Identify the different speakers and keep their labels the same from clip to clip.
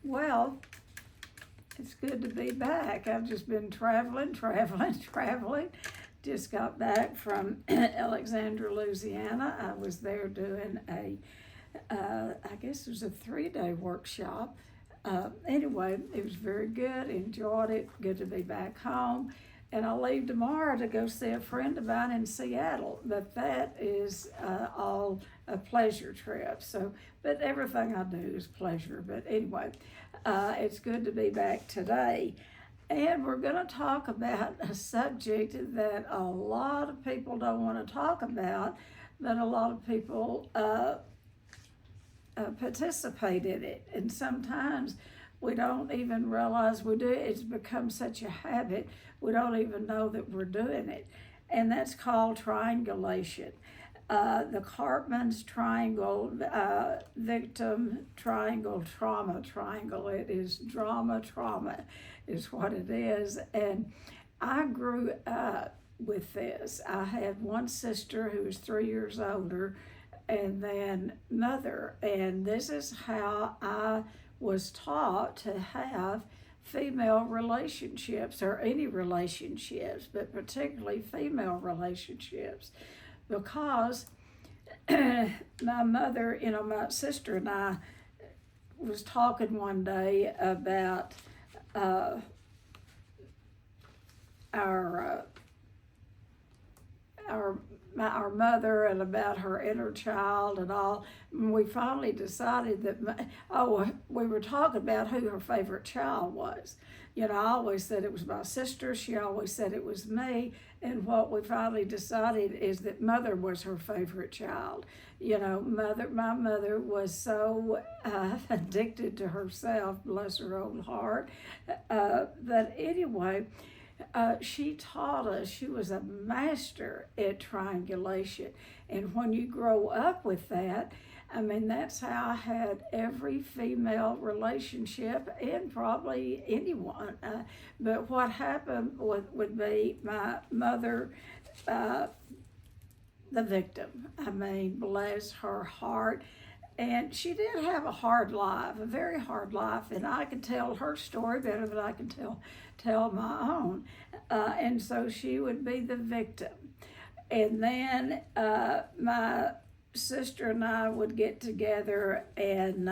Speaker 1: Well, it's good to be back. I've just been traveling. Just got back from Alexandria, Louisiana. I was there doing I guess it was a 3-day workshop. Anyway, it was very good. Enjoyed it. Good to be back home. And I'll leave tomorrow to go see a friend of mine in Seattle. But that is all a pleasure trip. So, but everything I do is pleasure. But anyway, it's good to be back today. And we're going to talk about a subject that a lot of people don't want to talk about, but a lot of people participate in it. And sometimes we don't even realize we do it. It's become such a habit, we don't even know that we're doing it. And that's called triangulation. The Cartman's triangle, victim triangle, trauma triangle. It is drama trauma is what it is. And I grew up with this. I had one sister who was 3 years older, and then mother. And this is how I was taught to have female relationships, or any relationships, but particularly female relationships, because my mother, my sister and I was talking one day about our mother, and about her inner child and all. And we finally decided that, we were talking about who her favorite child was. I always said it was my sister. She always said it was me. And what we finally decided is that mother was her favorite child. My mother was so addicted to herself, bless her old heart. But anyway, she taught us. She was a master at triangulation. And when you grow up with that, that's how I had every female relationship, and probably anyone. But what happened would be my mother, the victim. Bless her heart. And she did have a hard life, a very hard life, and I could tell her story better than I can tell my own. And so she would be the victim. And then my sister and I would get together, and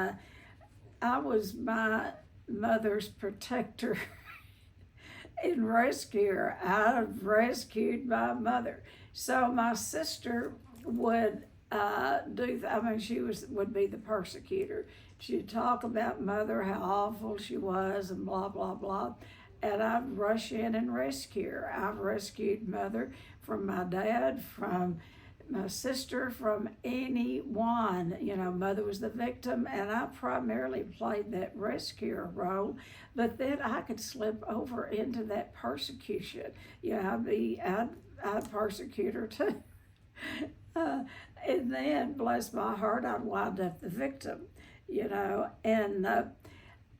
Speaker 1: I was my mother's protector and rescuer. I rescued my mother. So my sister would she would be the persecutor. She'd talk about mother, how awful she was, and blah, blah, blah. And I'd rush in and rescue her. I've rescued mother from my dad, from my sister, from anyone. Mother was the victim, and I primarily played that rescuer role. But then I could slip over into that persecution. I'd persecute her too. And then, bless my heart, I'd wind up the victim, and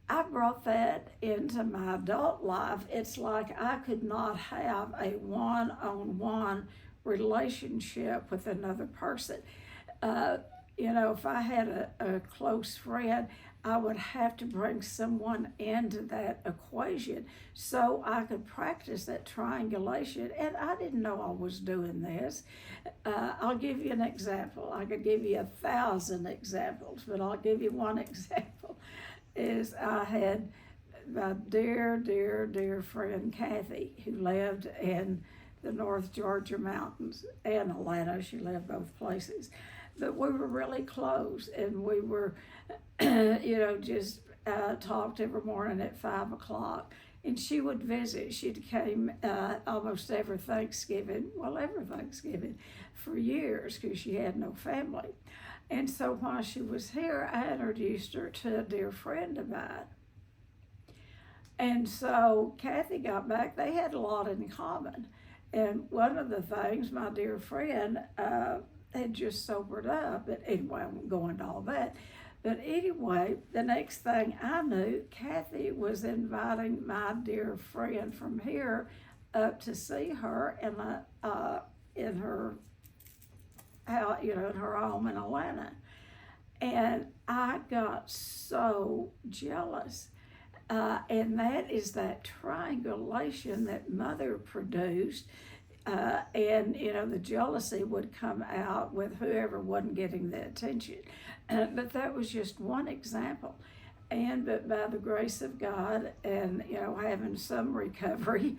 Speaker 1: I brought that into my adult life. It's like I could not have a one-on-one relationship with another person. If I had a close friend, I would have to bring someone into that equation so I could practice that triangulation. And I didn't know I was doing this. I'll give you an example. I could give you 1,000 examples, but I'll give you one example. Is I had my dear, dear, dear friend Kathy, who lived in the North Georgia mountains and Atlanta. She lived both places. But we were really close, and we were, just talked every morning at 5 o'clock. And she would visit. She came almost every Thanksgiving for years, because she had no family. And so while she was here, I introduced her to a dear friend of mine. And so Kathy got back. They had a lot in common. And one of the things, my dear friend had just sobered up. But anyway, I won't go into all that. But anyway, the next thing I knew, Kathy was inviting my dear friend from here up to see her in her house, in her home in Atlanta. And I got so jealous. And that is that triangulation that mother produced. And the jealousy would come out with whoever wasn't getting the attention. But that was just one example. But by the grace of God, and having some recovery,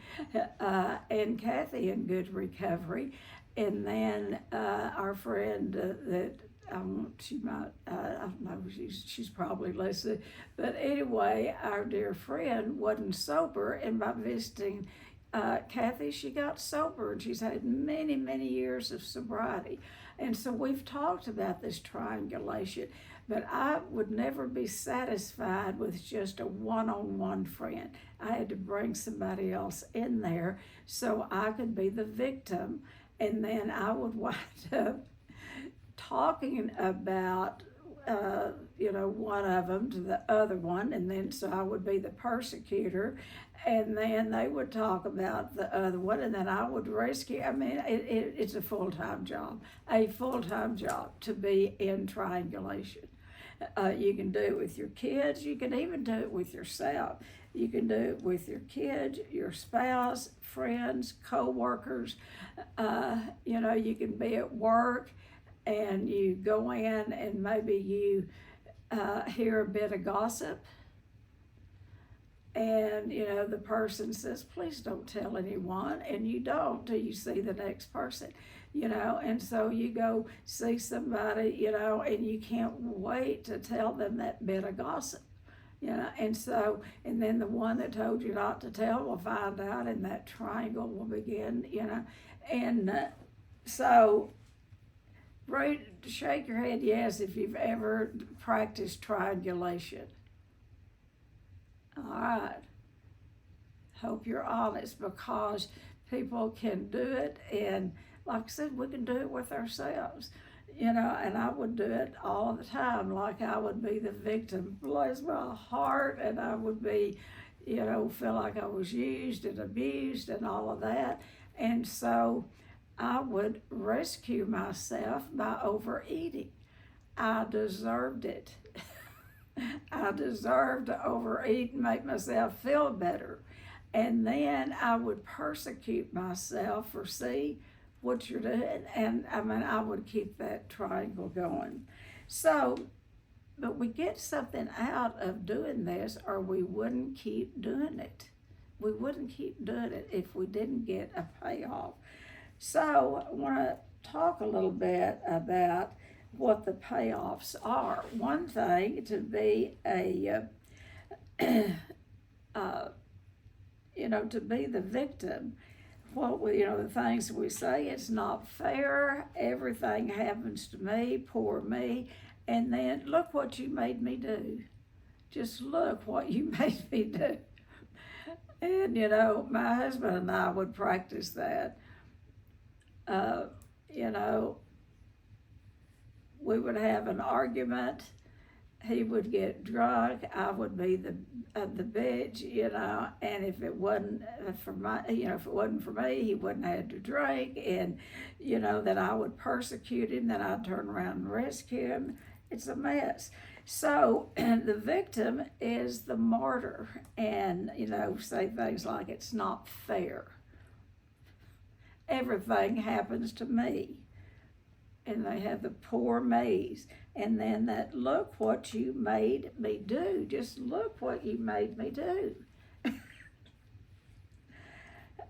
Speaker 1: and Kathy in good recovery, and then our friend that she might, I don't know, she's probably listening, but anyway, our dear friend wasn't sober, and by visiting Kathy, she got sober, and she's had many, many years of sobriety. And so we've talked about this triangulation, but I would never be satisfied with just a one-on-one friend. I had to bring somebody else in there so I could be the victim, and then I would wind up talking about one of them to the other one, and then so I would be the persecutor, and then they would talk about the other one, and then I would rescue. I mean, it's a full-time job to be in triangulation. You can do it with your kids. You can even do it with yourself. You can do it with your kids, your spouse, friends, co-workers. You can be at work and you go in and maybe you hear a bit of gossip, and the person says, please don't tell anyone, and you don't till you see the next person, and so you go see somebody, and you can't wait to tell them that bit of gossip, and then the one that told you not to tell will find out, and that triangle will begin, and so shake your head yes if you've ever practiced triangulation. All right. Hope you're honest, because people can do it, and like I said, we can do it with ourselves, and I would do it all the time. Like I would be the victim, bless my heart, and I would be, feel like I was used and abused and all of that, and so I would rescue myself by overeating. I deserved it. I deserved to overeat and make myself feel better. And then I would persecute myself for, see what you're doing. And I would keep that triangle going. So, but we get something out of doing this, or we wouldn't keep doing it. We wouldn't keep doing it if we didn't get a payoff. So I want to talk a little bit about what the payoffs are. One thing, to be to be the victim, the things we say, it's not fair, everything happens to me, poor me, and then look what you made me do. Just look what you made me do. And my husband and I would practice that. We would have an argument. He would get drunk. I would be the bitch, and if it wasn't for me, he wouldn't have to drink, and then I would persecute him. Then I'd turn around and rescue him. It's a mess. So the victim is the martyr, and say things like, it's not fair. Everything happens to me. And they have the poor me's. And then that, look what you made me do. Just look what you made me do.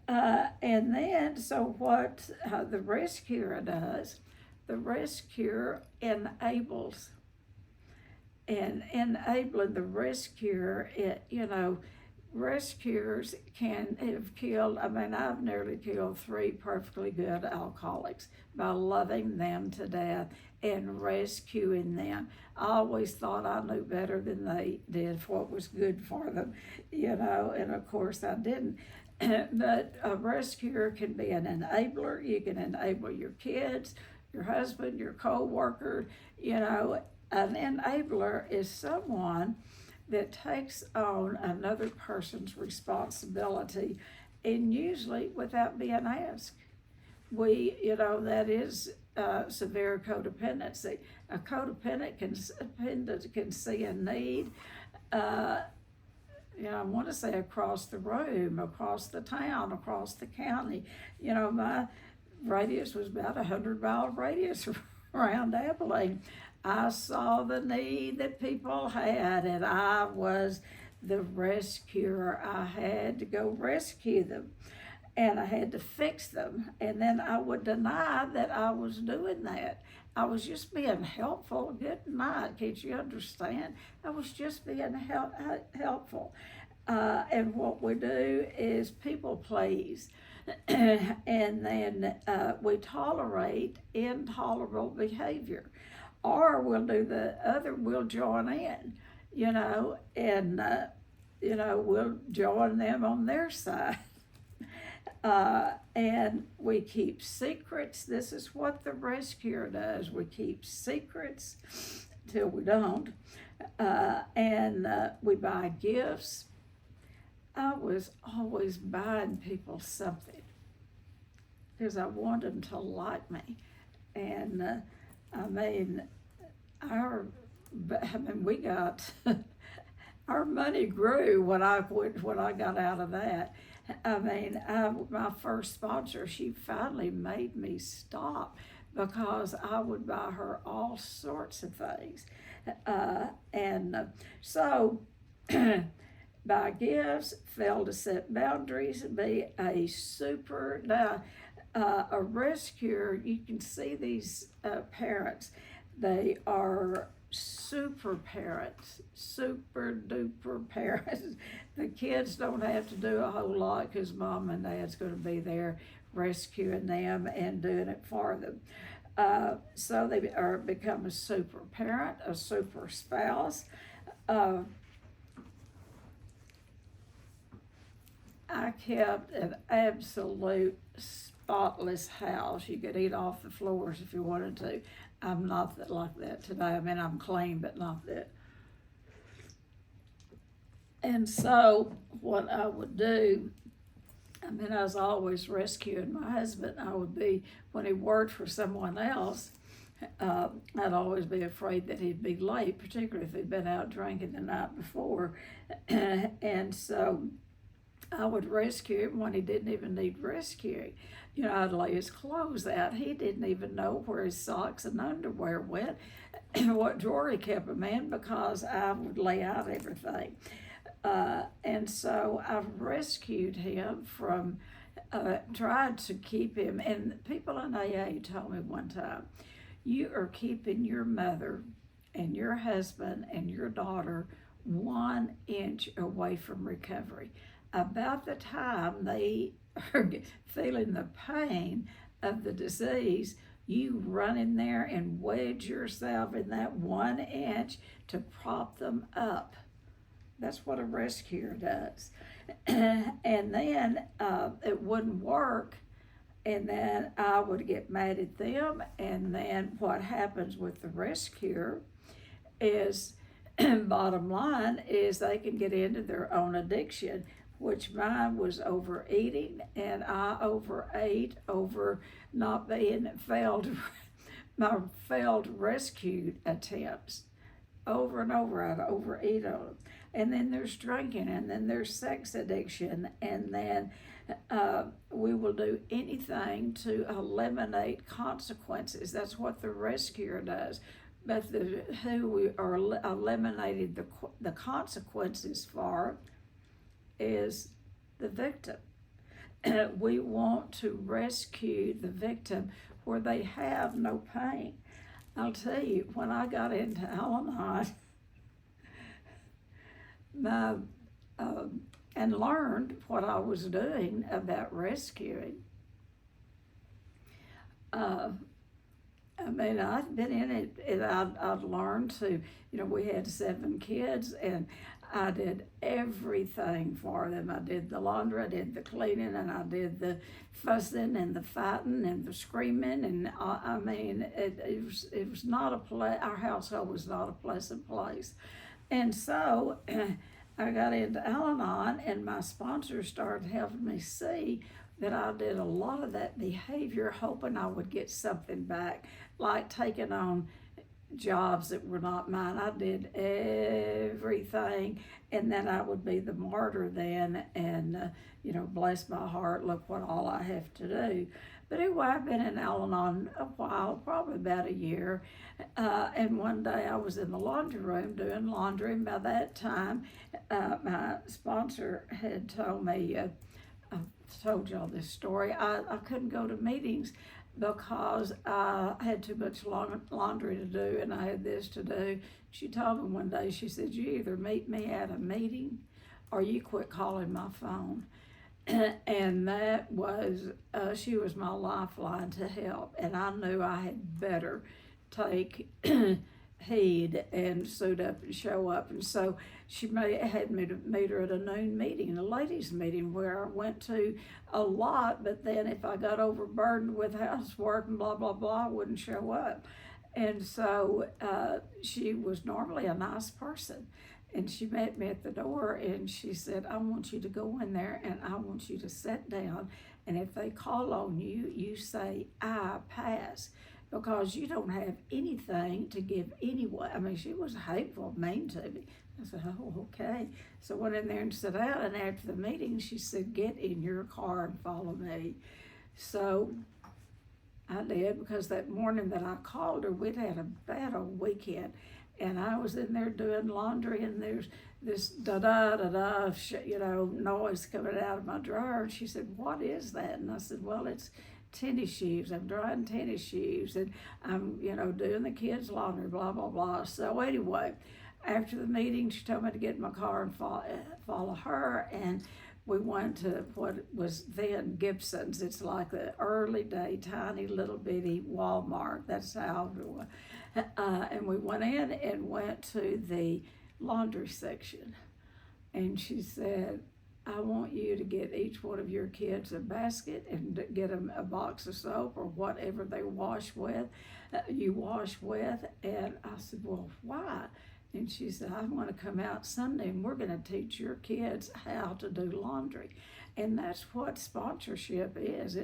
Speaker 1: And then, so what the rescuer does, the rescuer enables. And enabling the rescuer, rescuers can have killed, I've nearly killed 3 perfectly good alcoholics by loving them to death and rescuing them. I always thought I knew better than they did what was good for them, and of course I didn't. But a rescuer can be an enabler. You can enable your kids, your husband, your co-worker. An enabler is someone that takes on another person's responsibility, and usually without being asked. That is severe codependency. A codependent can see a need, I want to say across the room, across the town, across the county. My radius was about 100-mile radius around Abilene. I saw the need that people had, and I was the rescuer. I had to go rescue them, and I had to fix them. And then I would deny that I was doing that. I was just being helpful. Good night. Can't you understand? I was just being helpful. And what we do is people please. And then we tolerate intolerable behavior. Or we'll do the other, we'll join in, and, we'll join them on their side. And we keep secrets. This is what the rescuer does. We keep secrets till we don't. And we buy gifts. I was always buying people something because I wanted them to like me. And we got our money grew when I got out of that. My first sponsor, she finally made me stop because I would buy her all sorts of things. So buy gifts, fail to set boundaries, be a a rescuer. You can see these parents. They are super parents, super duper parents. The kids don't have to do a whole lot because mom and dad's going to be there rescuing them and doing it for them. So they become a super parent, a super spouse. I kept an absolute spotless house. You could eat off the floors if you wanted to. I'm not like that today. I'm clean, but not that. And so what I would do, I was always rescuing my husband. I would be, when he worked for someone else, I'd always be afraid that he'd be late, particularly if he'd been out drinking the night before. And so I would rescue him when he didn't even need rescuing. I'd lay his clothes out. He didn't even know where his socks and underwear went, what drawer he kept them in, because I would lay out everything. And so I've rescued him from, tried to keep him, and people in AA told me one time, you are keeping your mother and your husband and your daughter 1 inch away from recovery. About the time they are feeling the pain of the disease, you run in there and wedge yourself in that 1 inch to prop them up. That's what a rescuer does. And then it wouldn't work, and then I would get mad at them, and then what happens with the rescuer is, bottom line, is they can get into their own addiction, which mine was overeating, and I overate over not being my failed rescue attempts. Over and over, I'd overeat on them. And then there's drinking, and then there's sex addiction, and then we will do anything to eliminate consequences. That's what the rescuer does. But who we are eliminating the consequences for is the victim. We want to rescue the victim where they have no pain. I'll tell you, when I got into Al-Anon and learned what I was doing about rescuing, I'd been in it, and I'd learned to, we had 7 kids, and I did everything for them. I did the laundry, I did the cleaning, and I did the fussing and the fighting and the screaming. And it was not our household was not a pleasant place. And so I got into Al-Anon, and my sponsor started helping me see that I did a lot of that behavior hoping I would get something back, like taking on jobs that were not mine. I did everything, and then I would be the martyr then, and bless my heart, look what all I have to do. But anyway, I've been in Al-Anon a while, probably about a year, and one day I was in the laundry room doing laundry, and by that time, my sponsor had told me, I've told y'all this story, I couldn't go to meetings because I had too much laundry to do and I had this to do. She told me one day, she said, you either meet me at a meeting or you quit calling my phone. And that was, she was my lifeline to help. And I knew I had better take heed and suit up and show up. And so she had me to meet her at a noon meeting, a ladies' meeting, where I went to a lot, but then if I got overburdened with housework and blah, blah, blah, I wouldn't show up. And so she was normally a nice person. And she met me at the door and she said, I want you to go in there and I want you to sit down. And if they call on you, you say, I pass, because you don't have anything to give anyone. I mean, she was hateful, mean to me. I said, oh, okay. So I went in there and sat down, and after the meeting, she said, get in your car and follow me. So I did, because that morning that I called her, we'd had a bad old weekend, and I was in there doing laundry, and there's this da-da-da-da, noise coming out of my drawer, and she said, what is that? And I said, well, it's tennis shoes. I'm drying tennis shoes, and I'm, doing the kids' laundry, blah, blah, blah. So anyway, after the meeting, she told me to get in my car and follow her, and we went to what was then Gibson's. It's like the early day, tiny little bitty Walmart. That's how it was. And we went in and went to the laundry section, and she said, I want you to get each one of your kids a basket and get them a box of soap or whatever they wash with, you wash with. And I said, well, why? And she said, I want to come out Sunday and we're going to teach your kids how to do laundry. And that's what sponsorship is.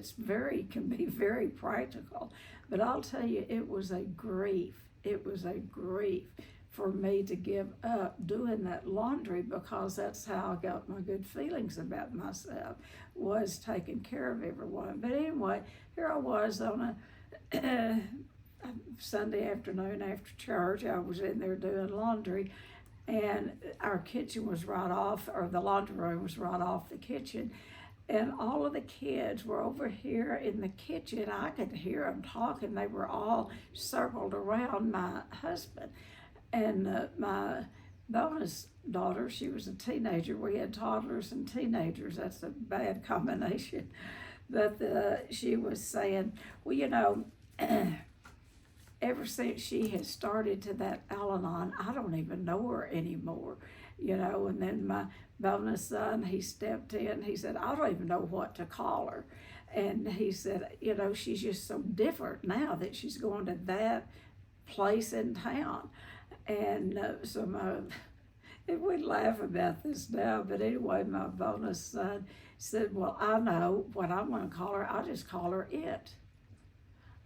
Speaker 1: Can be very practical. But I'll tell you, it was a grief. It was a grief for me to give up doing that laundry, because that's how I got my good feelings about myself, was taking care of everyone. But anyway, here I was on a Sunday afternoon after church. I was in there doing laundry, and our kitchen was right off, or the laundry room was right off the kitchen. And all of the kids were over here in the kitchen. I could hear them talking. They were all circled around my husband. And my bonus daughter, she was a teenager. We had toddlers and teenagers. That's a bad combination. But she was saying, well, ever since she has started to that Al-Anon, I don't even know her anymore, And then my bonus son, he stepped in. He said, I don't even know what to call her. And he said, she's just so different now that she's going to that place in town. And we laugh about this now, but anyway, my bonus son said, well, I know what I'm going to call her. I'll just call her It.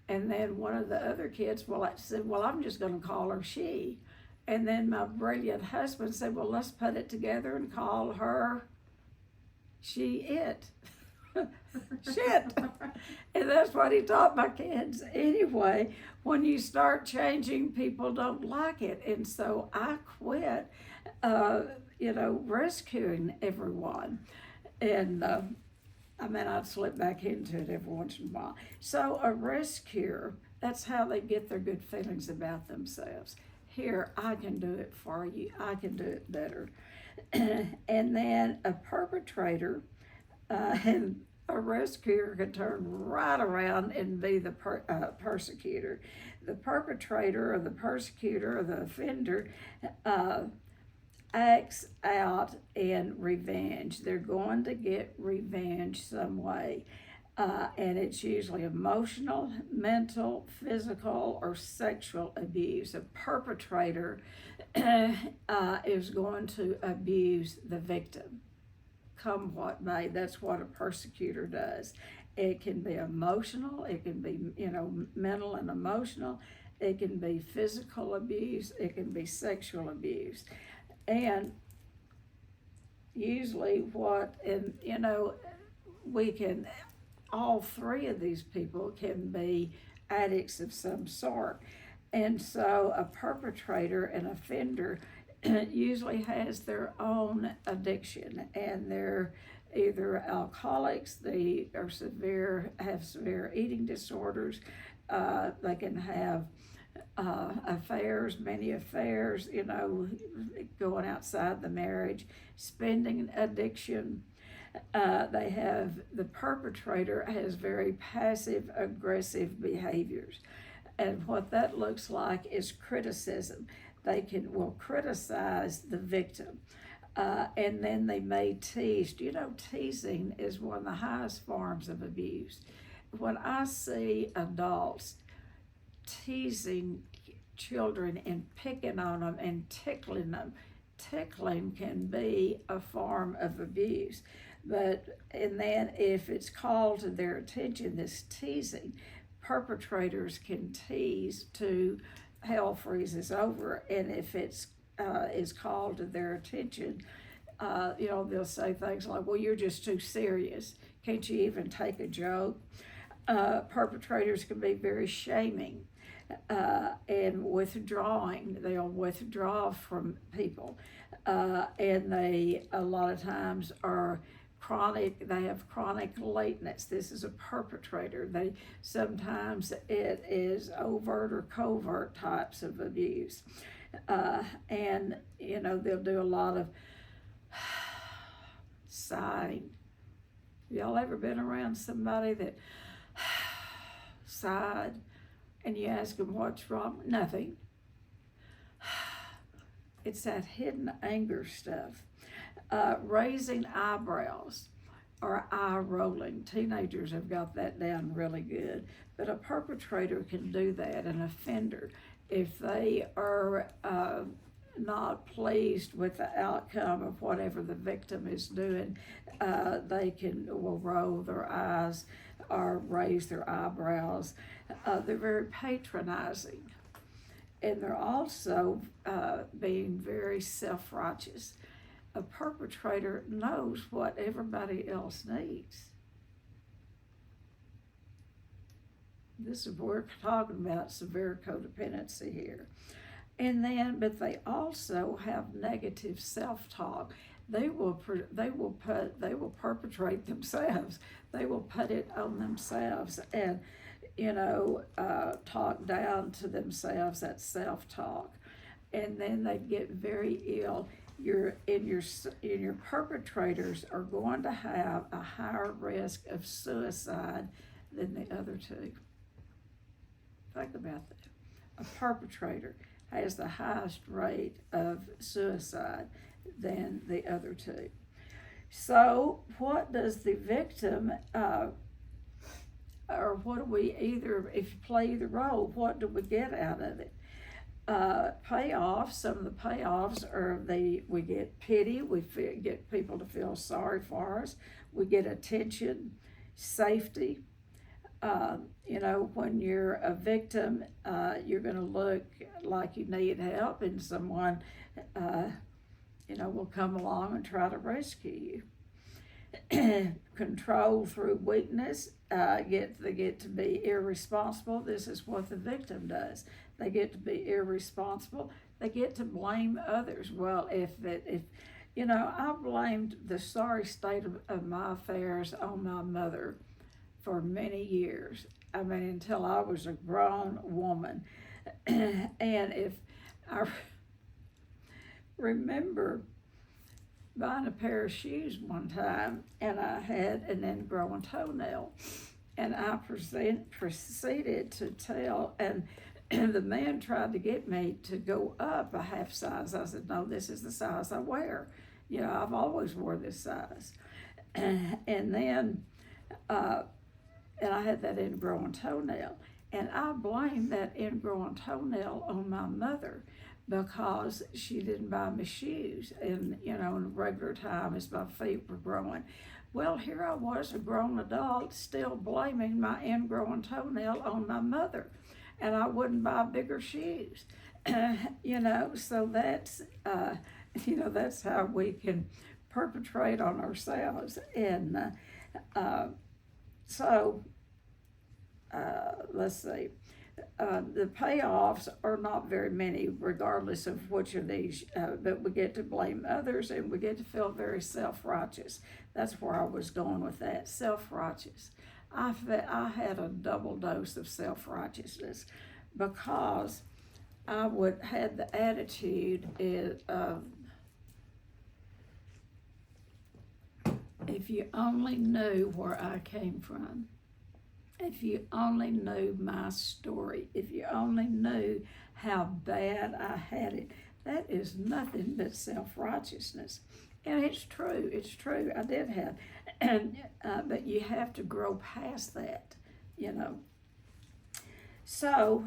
Speaker 1: And then one of the other kids said, well, I'm just going to call her She. And then my brilliant husband said, well, let's put it together and call her She It. Shit. And that's what he taught my kids. Anyway, when you start changing, people don't like it. And so I quit, rescuing everyone. And I'd slip back into it every once in a while. So a rescuer, that's how they get their good feelings about themselves. Here, I can do it for you. I can do it better. And then a perpetrator, and a rescuer can turn right around and be the persecutor. The perpetrator or the persecutor or the offender acts out in revenge. They're going to get revenge some way. And it's usually emotional, mental, physical, or sexual abuse. A perpetrator is going to abuse the victim. come what may. That's what a persecutor does. It can be emotional, it can be, mental and emotional, it can be physical abuse, it can be sexual abuse. And usually we can, all three of these people can be addicts of some sort. And so a perpetrator, an offender, usually has their own addiction, and they're either alcoholics, they are have severe eating disorders, they can have affairs, many affairs, going outside the marriage, spending addiction. The perpetrator has very passive aggressive behaviors. And what that looks like is criticism. They will criticize the victim. And then they may tease. Teasing is one of the highest forms of abuse. When I see adults teasing children and picking on them and tickling them, tickling can be a form of abuse. And then if it's called to their attention, this teasing, perpetrators can tease to hell freezes over. And if it's is called to their attention, they'll say things like, well, you're just too serious. Can't you even take a joke? Perpetrators can be very shaming and withdrawing. They'll withdraw from people. And they, a lot of times, they have chronic lateness. This is a perpetrator. Sometimes it is overt or covert types of abuse. And they'll do a lot of sighing. Y'all ever been around somebody that sighed and you ask them what's wrong? Nothing. It's that hidden anger stuff. Raising eyebrows or eye rolling. Teenagers have got that down really good. But a perpetrator can do that, an offender. If they are not pleased with the outcome of whatever the victim is doing, they will roll their eyes or raise their eyebrows. They're very patronizing. And they're also being very self-righteous. A perpetrator knows what everybody else needs. This is what we're talking about, severe codependency here. But they also have negative self-talk. They will perpetrate themselves. They will put it on themselves and talk down to themselves. That self-talk, and then they get very ill. Your perpetrators are going to have a higher risk of suicide than the other two. Think about that. A perpetrator has the highest rate of suicide than the other two. So what does the victim, or what do we if you play the role, what do we get out of it? Payoffs, some of the payoffs are we get pity, we get people to feel sorry for us, we get attention, safety. When you're a victim, you're going to look like you need help, and someone, will come along and try to rescue you. Control through weakness, they get to be irresponsible. This is what the victim does. They get to be irresponsible. They get to blame others. Well, I blamed the sorry state of my affairs on my mother for many years. Until I was a grown woman. And if I remember buying a pair of shoes one time, and I had an ingrown toenail, and I proceeded to tell, and the man tried to get me to go up a half size. I said, no, this is the size I wear. I've always wore this size. And then, and I had that ingrown toenail, and I blamed that ingrown toenail on my mother. because she didn't buy me shoes, and in regular time as my feet were growing. Well, here I was, a grown adult, still blaming my ingrowing toenail on my mother, and I wouldn't buy bigger shoes. So that's how we can perpetrate on ourselves. And so let's see. The payoffs are not very many, regardless of which of these, but we get to blame others and we get to feel very self-righteous. That's where I was going with that, self-righteous. I had a double dose of self-righteousness because I would had the attitude of, if you only knew where I came from, if you only knew my story, if you only knew how bad I had it, that is nothing but self-righteousness. And it's true, I did have, but you have to grow past that, So,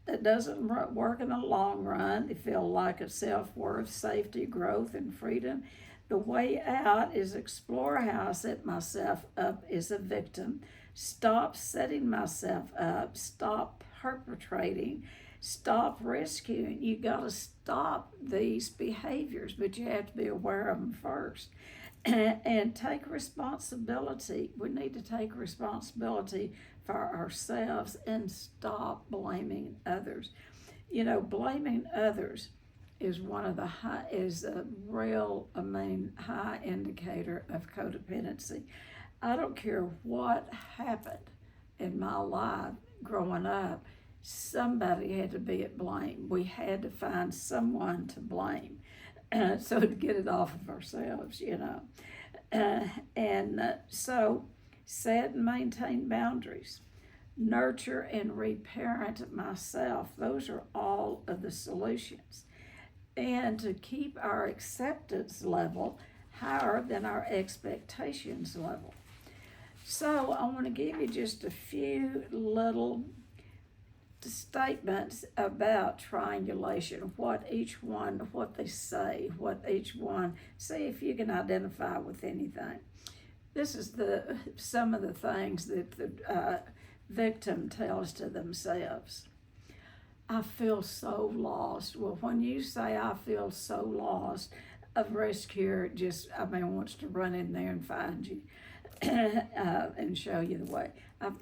Speaker 1: it doesn't work in the long run. They feel lack of self-worth, safety, growth, and freedom. The way out is explore how I set myself up as a victim. Stop setting myself up. Stop perpetrating. Stop rescuing. You got to stop these behaviors, but you have to be aware of them first. And take responsibility. We need to take responsibility for ourselves and stop blaming others. Blaming others is a real high indicator of codependency. I don't care what happened in my life growing up, somebody had to be at blame. We had to find someone to blame. So to get it off of ourselves, So set and maintain boundaries. Nurture and reparent myself. Those are all of the solutions. And to keep our acceptance level higher than our expectations level. So I want to give you just a few little statements about triangulation, what they say, see if you can identify with anything. This is some of the things that the victim tells to themselves. I feel so lost. Well, when you say I feel so lost, a rescuer wants to run in there and find you and show you the way.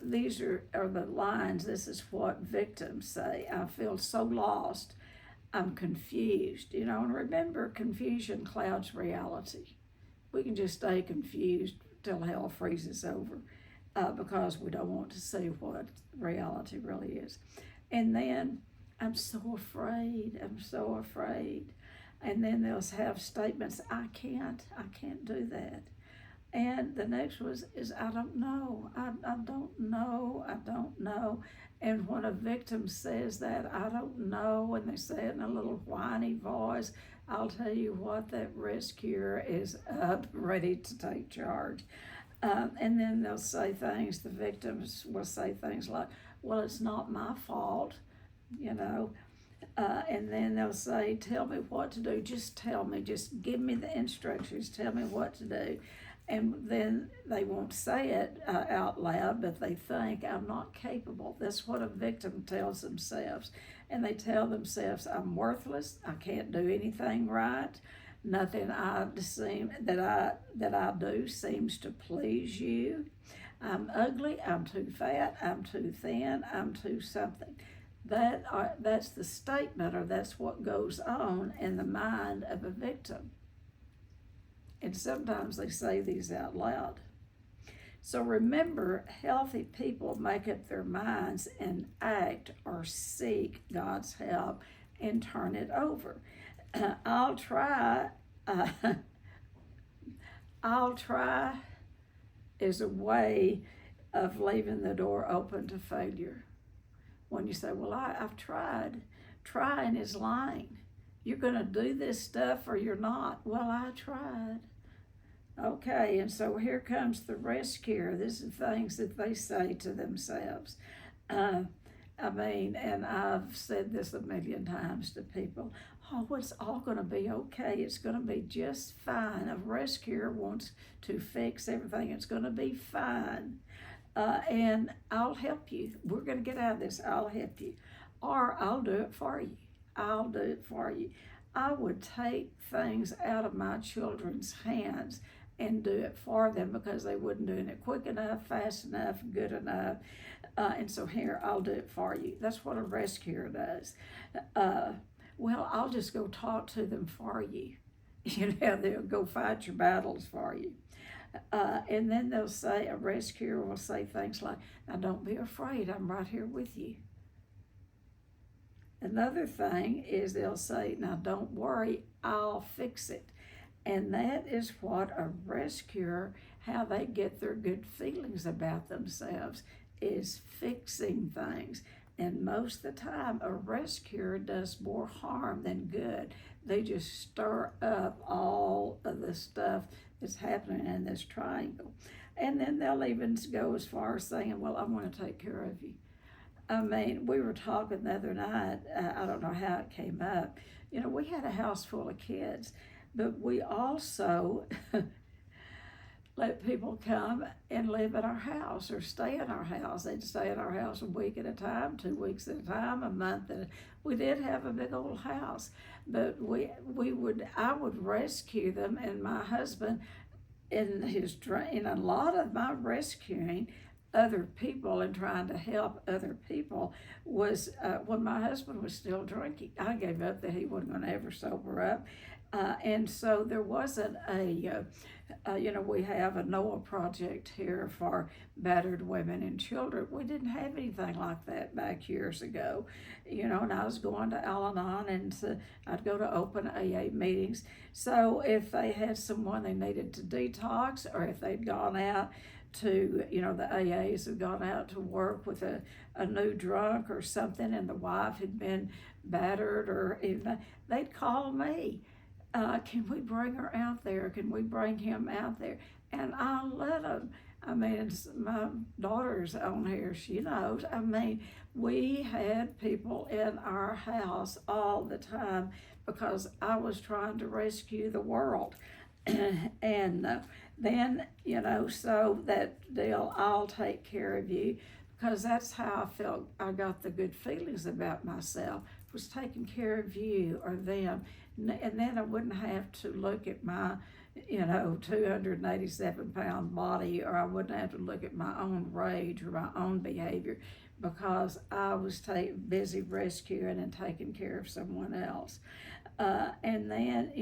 Speaker 1: These are the lines. This is what victims say. I feel so lost. I'm confused. And remember, confusion clouds reality. We can just stay confused till hell freezes over because we don't want to see what reality really is. And then, I'm so afraid. And then they'll have statements, I can't do that. And the next is I don't know. And when a victim says that, I don't know, and they say it in a little whiny voice, I'll tell you what, that rescuer is up, ready to take charge. And then they'll say things, the victims will say things like, well, it's not my fault, and then they'll say, tell me what to do, just tell me, just give me the instructions, tell me what to do. And then they won't say it out loud, but they think, I'm not capable. That's what a victim tells themselves. And they tell themselves, I'm worthless, I can't do anything right, nothing that I do seems to please you. I'm ugly, I'm too fat, I'm too thin, I'm too something. That's the statement, or that's what goes on in the mind of a victim. And sometimes they say these out loud. So remember, healthy people make up their minds and act or seek God's help and turn it over. I'll try is a way of leaving the door open to failure. When you say, well, I've tried. Trying is lying. You're going to do this stuff or you're not. Well, I tried. Okay, and so here comes the rescuer. This is things that they say to themselves. I mean, and I've said this a million times to people, oh, it's all going to be okay. It's going to be just fine. A rescuer wants to fix everything. It's going to be fine. And I'll help you. We're going to get out of this. I'll help you. Or I'll do it for you. I'll do it for you. I would take things out of my children's hands and do it for them because they wasn't doing it quick enough, fast enough, good enough. And so here, I'll do it for you. That's what a rescuer does. Well, I'll just go talk to them for you. They'll go fight your battles for you. And then they'll say, a rescuer will say things like, now don't be afraid, I'm right here with you. Another thing is they'll say, now don't worry, I'll fix it. And that is what a rescuer, how they get their good feelings about themselves, is fixing things. And most of the time, a rescuer does more harm than good. They just stir up all of the stuff that's happening in this triangle. And then they'll even go as far as saying, well, I'm going to take care of you. I mean, we were talking the other night, I don't know how it came up. We had a house full of kids, but we also let people come and live at our house or stay in our house. They'd stay in our house a week at a time, 2 weeks at a time, a month at a time. We did have a big old house, but I would rescue them, and my husband, in a lot of my rescuing other people and trying to help other people was when my husband was still drinking. I gave up that he wasn't going to ever sober up. And so there wasn't we have a Noah project here for battered women and children. We didn't have anything like that back years ago, and I was going to Al-Anon, and I'd go to open AA meetings. So if they had someone they needed to detox, or if they'd gone out to, the AAs had gone out to work with a new drunk or something, and the wife had been battered, or they'd call me. Can we bring her out there? Can we bring him out there? And I'll let them. I mean, my daughter's on here, she knows. I mean, we had people in our house all the time because I was trying to rescue the world. And then, so that deal, I'll take care of you, because that's how I felt I got the good feelings about myself, was taking care of you or them. And then I wouldn't have to look at my, 287-pound body, or I wouldn't have to look at my own rage or my own behavior, because I was busy rescuing and taking care of someone else. And then,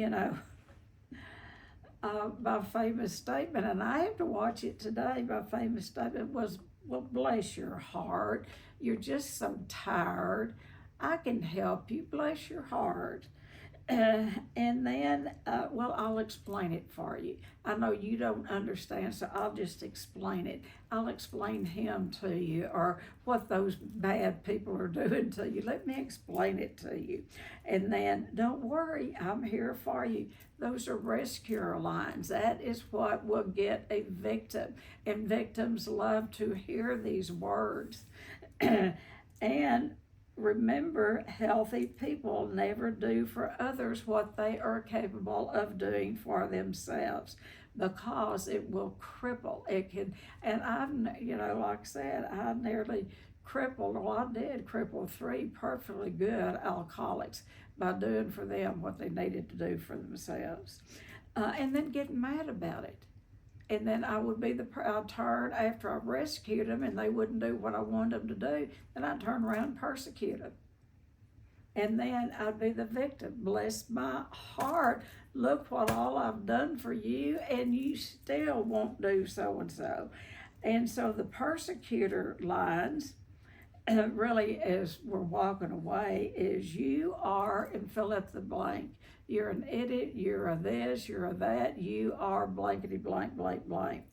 Speaker 1: my famous statement, and I have to watch it today, my famous statement was, well, bless your heart, you're just so tired, I can help you, bless your heart. And then, I'll explain it for you. I know you don't understand, so I'll just explain it. I'll explain him to you, or what those bad people are doing to you. Let me explain it to you. And then, don't worry, I'm here for you. Those are rescuer lines. That is what will get a victim. And victims love to hear these words. And remember, healthy people never do for others what they are capable of doing for themselves, because it will cripple. It can, and I've, like I said, I nearly crippled, I did cripple 3 perfectly good alcoholics by doing for them what they needed to do for themselves. And then getting mad about it. And then I would be I'd turn, after I rescued them and they wouldn't do what I wanted them to do, then I'd turn around and persecute them. And then I'd be the victim. Bless my heart, look what all I've done for you, and you still won't do so-and-so. And so the persecutor lines, really, as we're walking away, is you are, and fill up the blank. You're an idiot, you're a this, you're a that, you are blankety blank, blank, blank.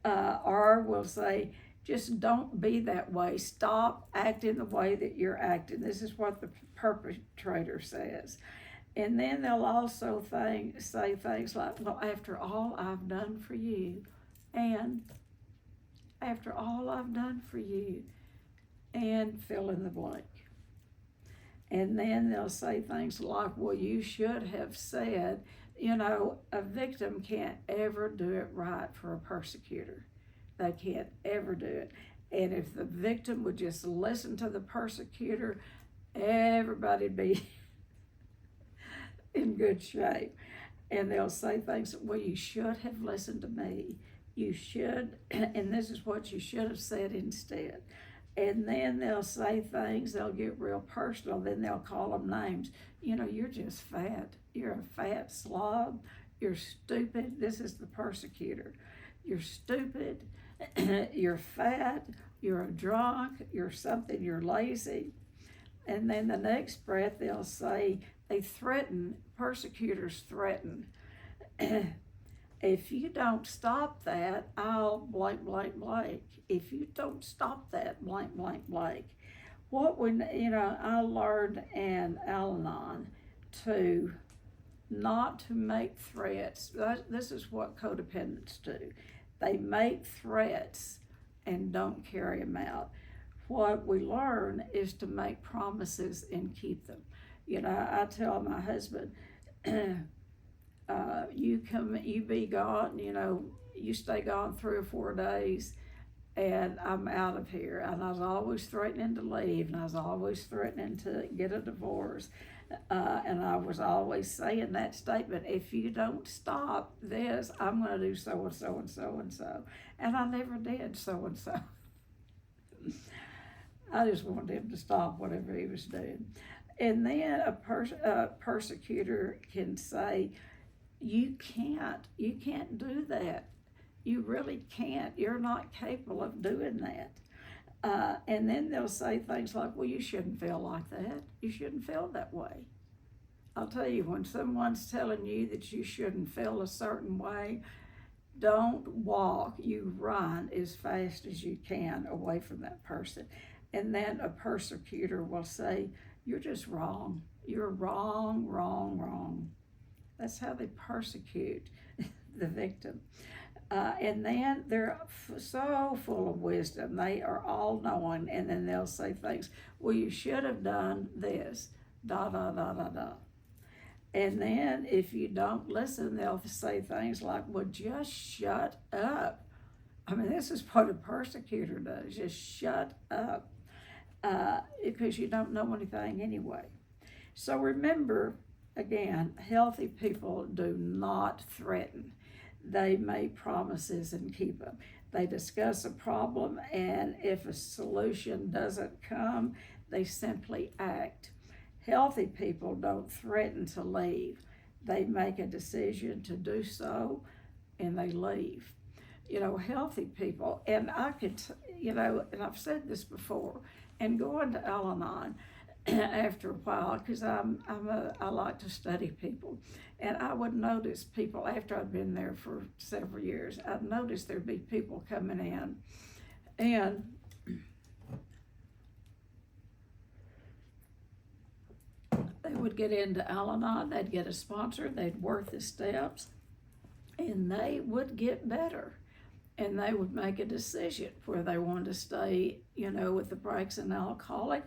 Speaker 1: Or we'll say, just don't be that way. Stop acting the way that you're acting. This is what the perpetrator says. And then they'll also say things like, well, after all I've done for you, and after all I've done for you, and fill in the blank. And then they'll say things like, well, you should have said, a victim can't ever do it right for a persecutor. They can't ever do it. And if the victim would just listen to the persecutor, everybody'd be in good shape. And they'll say things, well, you should have listened to me. You should, and this is what you should have said instead. And then they'll say things, they'll get real personal, then they'll call them names. You're just fat. You're a fat slob. You're stupid. This is the persecutor. You're stupid. You're fat. You're a drunk. You're something. You're lazy. And then the next breath they'll say, they threaten, persecutors threaten. If you don't stop that, I'll blank, blank, blank. If you don't stop that, blank, blank, blank. I learned in Al-Anon to not to make threats. This is what codependents do. They make threats and don't carry them out. What we learn is to make promises and keep them. I tell my husband, you be gone, you stay gone 3 or 4 days and I'm out of here. And I was always threatening to leave, and I was always threatening to get a divorce. And I was always saying that statement, if you don't stop this, I'm going to do so and so and so and so. And I never did so and so. I just wanted him to stop whatever he was doing. And then a persecutor can say, you can't do that. You really can't. You're not capable of doing that. And then they'll say things like, well, you shouldn't feel like that. You shouldn't feel that way. I'll tell you, when someone's telling you that you shouldn't feel a certain way, don't walk. You run as fast as you can away from that person. And then a persecutor will say, you're just wrong. You're wrong, wrong, wrong. That's how they persecute the victim. And then they're so full of wisdom. They are all knowing. And then they'll say things, well, you should have done this, da, da, da, da, da. And then if you don't listen, they'll say things like, well, just shut up. I mean, this is what a persecutor does, just shut up, because you don't know anything anyway. So remember, again, healthy people do not threaten. They make promises and keep them. They discuss a problem, and if a solution doesn't come, they simply act. Healthy people don't threaten to leave. They make a decision to do so, and they leave. Healthy people, and I could, and I've said this before, and going to Al-Anon after a while, because I like to study people, and I would notice people after I'd been there for several years. I'd notice there'd be people coming in, and they would get into Al-Anon, they'd get a sponsor, they'd work the steps, and they would get better. And they would make a decision where they wanted to stay, with the breaks and alcoholic,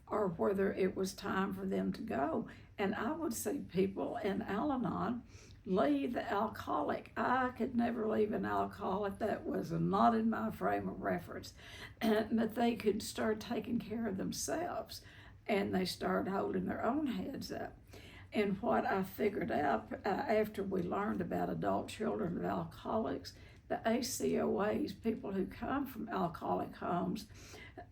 Speaker 1: or whether it was time for them to go. And I would see people in Al-Anon leave the alcoholic. I could never leave an alcoholic. That was not in my frame of reference. But they could start taking care of themselves, and they started holding their own heads up. And what I figured out after we learned about adult children of alcoholics, the ACOAs, people who come from alcoholic homes,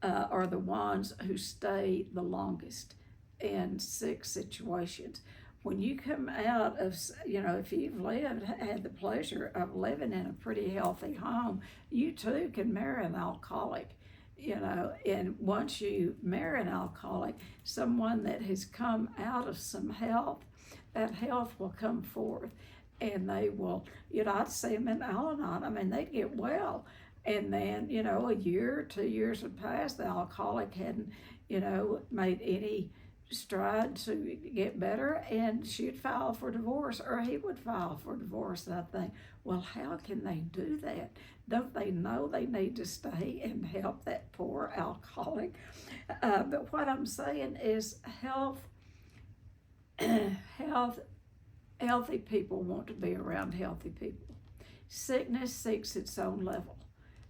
Speaker 1: are the ones who stay the longest in sick situations. When you come out of, if you've had the pleasure of living in a pretty healthy home, you too can marry an alcoholic. And once you marry an alcoholic, someone that has come out of some health, that health will come forth. And they will, I'd see them in Al-Anon. I mean, they'd get well. And then, a year, 2 years would pass. The alcoholic hadn't, made any tried to get better, and she'd file for divorce, or he would file for divorce. And I think, well, how can they do that? Don't they know they need to stay and help that poor alcoholic? But what I'm saying is health, healthy people want to be around healthy people. Sickness seeks its own level.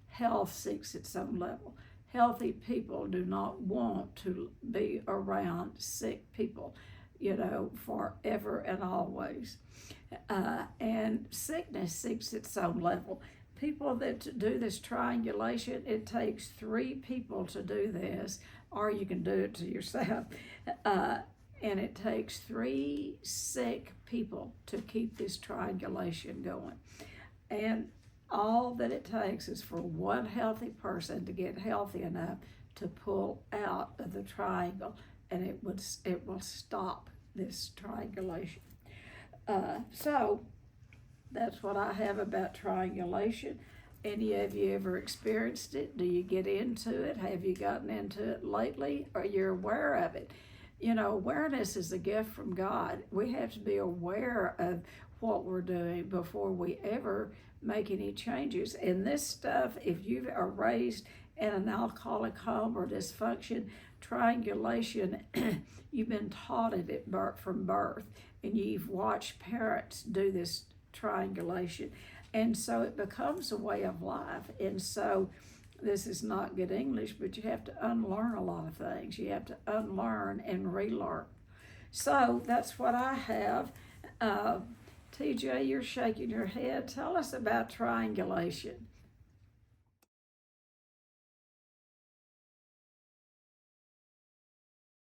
Speaker 1: Health seeks its own level. Healthy people do not want to be around sick people, forever and always. And sickness seeks its own level. People that do this triangulation, it takes 3 people to do this, or you can do it to yourself. And it takes 3 sick people to keep this triangulation going. And all that it takes is for one healthy person to get healthy enough to pull out of the triangle, and it will stop this triangulation. So that's what I have about triangulation. Any of you ever experienced it? Do you get into it? Have you gotten into it lately? Are you aware of it? Awareness is a gift from God. We have to be aware of what we're doing before we ever make any changes. And this stuff, if you are raised in an alcoholic home or dysfunction, triangulation, you've been taught it from birth, and you've watched parents do this triangulation. And so it becomes a way of life. And so this is not good English, but you have to unlearn a lot of things. You have to unlearn and relearn. So that's what I have. TJ, you're shaking your head. Tell us about triangulation.